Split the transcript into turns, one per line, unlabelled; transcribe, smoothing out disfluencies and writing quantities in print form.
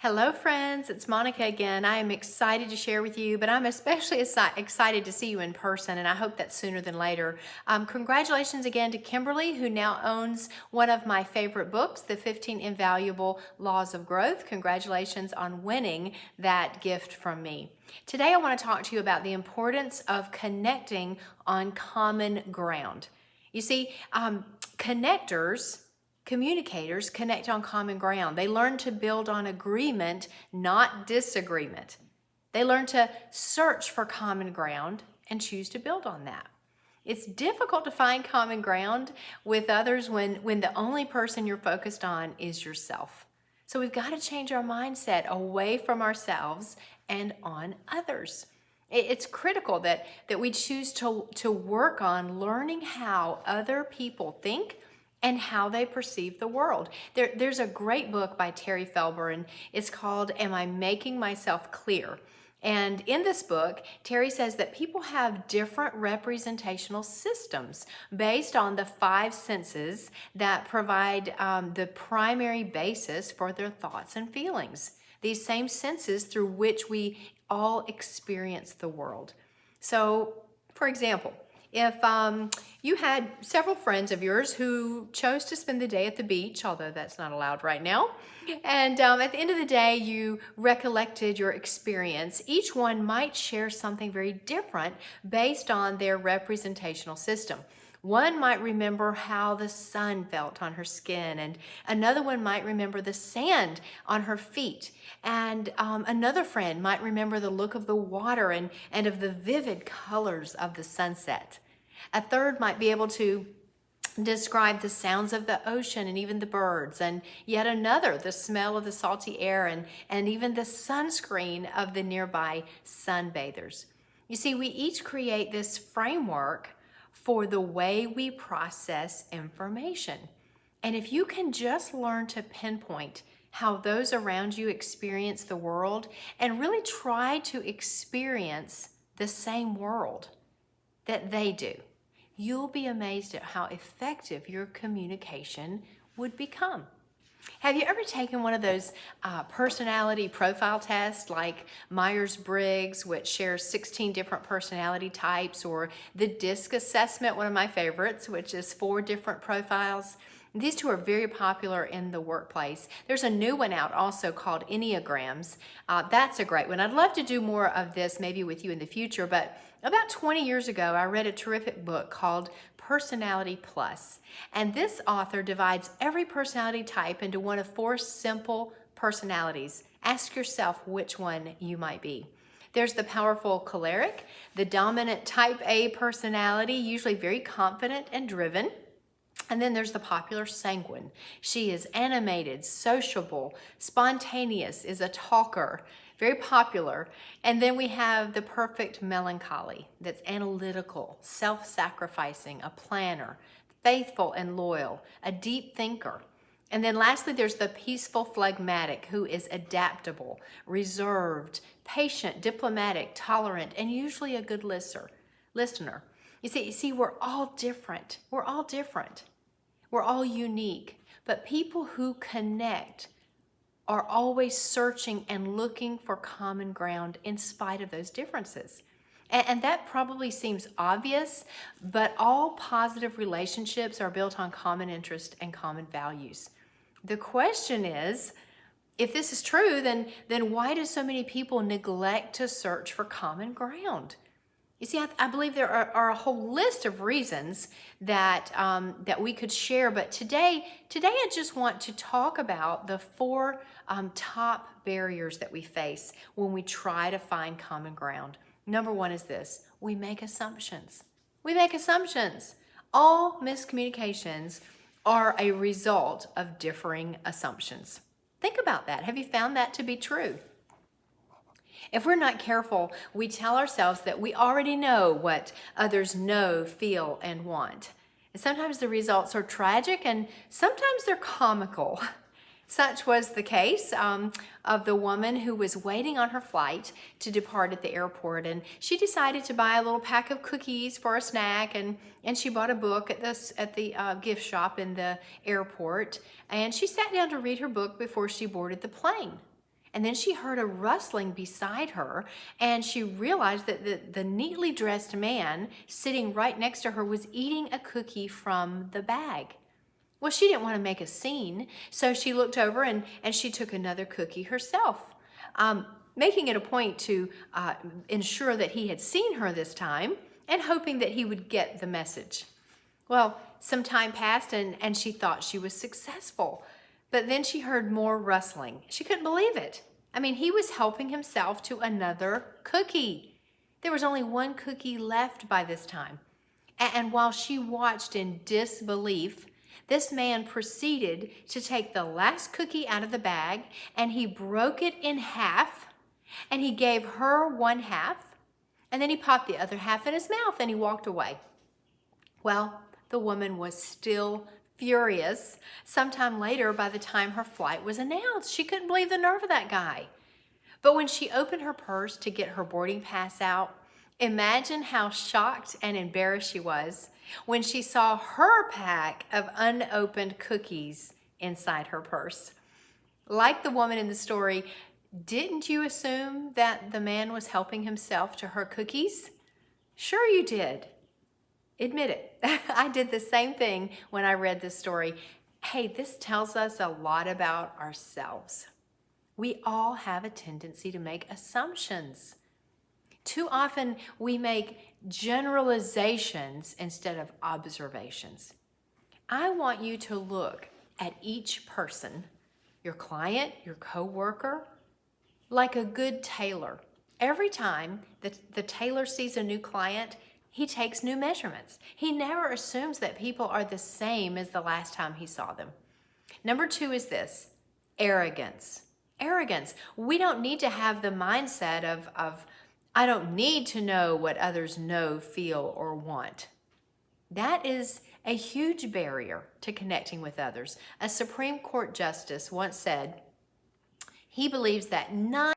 Hello friends, it's Monica again. I am excited to share with you, but I'm especially excited to see you in person, and I hope that's sooner than later. Congratulations again to Kimberly, who now owns one of my favorite books, The 15 Invaluable Laws of Growth. Congratulations on winning that gift from me. Today I want to talk to you about the importance of connecting on common ground. You see, communicators connect on common ground. They learn to build on agreement, not disagreement. They learn to search for common ground and choose to build on that. It's difficult to find common ground with others when the only person you're focused on is yourself. So we've got to change our mindset away from ourselves and on others. It's critical that we choose to work on learning how other people think and how they perceive the world. There's a great book by Terry Felber, and it's called Am I Making Myself Clear? And in this book, Terry says that people have different representational systems based on the five senses that provide the primary basis for their thoughts and feelings. These same senses through which we all experience the world. So, for example, if you had several friends of yours who chose to spend the day at the beach, although that's not allowed right now, and at the end of the day you recollected your experience, each one might share something very different based on their representational system. One might remember how the sun felt on her skin, and another one might remember the sand on her feet, and another friend might remember the look of the water and of the vivid colors of the sunset. A third might be able to describe the sounds of the ocean and even the birds, and yet another the smell of the salty air and even the sunscreen of the nearby sunbathers. You see, we each create this framework for the way we process information. And if you can just learn to pinpoint how those around you experience the world and really try to experience the same world that they do, you'll be amazed at how effective your communication would become. Have you ever taken one of those personality profile tests like Myers-Briggs, which shares 16 different personality types, or the DISC assessment, one of my favorites, which is 4 different profiles? These two are very popular in the workplace. There's a new one out also called Enneagrams. That's a great one. I'd love to do more of this maybe with you in the future, but about 20 years ago, I read a terrific book called Personality Plus. And this author divides every personality type into one of 4 simple personalities. Ask yourself which one you might be. There's the powerful choleric, the dominant type A personality, usually very confident and driven. And then there's the popular sanguine. She is animated, sociable, spontaneous, is a talker, very popular. And then we have the perfect melancholy that's analytical, self-sacrificing, a planner, faithful and loyal, a deep thinker. And then lastly, there's the peaceful phlegmatic who is adaptable, reserved, patient, diplomatic, tolerant, and usually a good listener. You see, we're all different. We're all different. We're all unique, but people who connect are always searching and looking for common ground in spite of those differences. And that probably seems obvious, but all positive relationships are built on common interest and common values. The question is, if this is true, then why do so many people neglect to search for common ground? You see, I believe there are a whole list of reasons that we could share, but today I just want to talk about the 4 top barriers that we face when we try to find common ground. Number 1 is this: we make assumptions. We make assumptions. All miscommunications are a result of differing assumptions. Think about that. Have you found that to be true? If we're not careful, we tell ourselves that we already know what others know, feel, and want. And sometimes the results are tragic and sometimes they're comical. Such was the case of the woman who was waiting on her flight to depart at the airport, and she decided to buy a little pack of cookies for a snack, and she bought a book at the gift shop in the airport, and she sat down to read her book before she boarded the plane. And then she heard a rustling beside her, and she realized that the neatly dressed man sitting right next to her was eating a cookie from the bag. Well, she didn't want to make a scene, so she looked over and she took another cookie herself, making it a point to ensure that he had seen her this time and hoping that he would get the message. Well, some time passed and she thought she was successful, but then she heard more rustling. She couldn't believe it. I mean, he was helping himself to another cookie. There was only one cookie left by this time. And while she watched in disbelief, this man proceeded to take the last cookie out of the bag and he broke it in half and he gave her one half and then he popped the other half in his mouth and he walked away. Well, the woman was still furious. Sometime later, by the time her flight was announced, she couldn't believe the nerve of that guy. But when she opened her purse to get her boarding pass out, imagine how shocked and embarrassed she was when she saw her pack of unopened cookies inside her purse. Like the woman in the story, didn't you assume that the man was helping himself to her cookies? Sure you did. Admit it. I did the same thing when I read this story. Hey, this tells us a lot about ourselves. We all have a tendency to make assumptions. Too often we make generalizations instead of observations. I want you to look at each person, your client, your coworker, like a good tailor. Every time the tailor sees a new client, he takes new measurements. He never assumes that people are the same as the last time he saw them. Number 2 is this, arrogance. Arrogance. We don't need to have the mindset of I don't need to know what others know, feel, or want. That is a huge barrier to connecting with others. A Supreme Court justice once said he believes that 9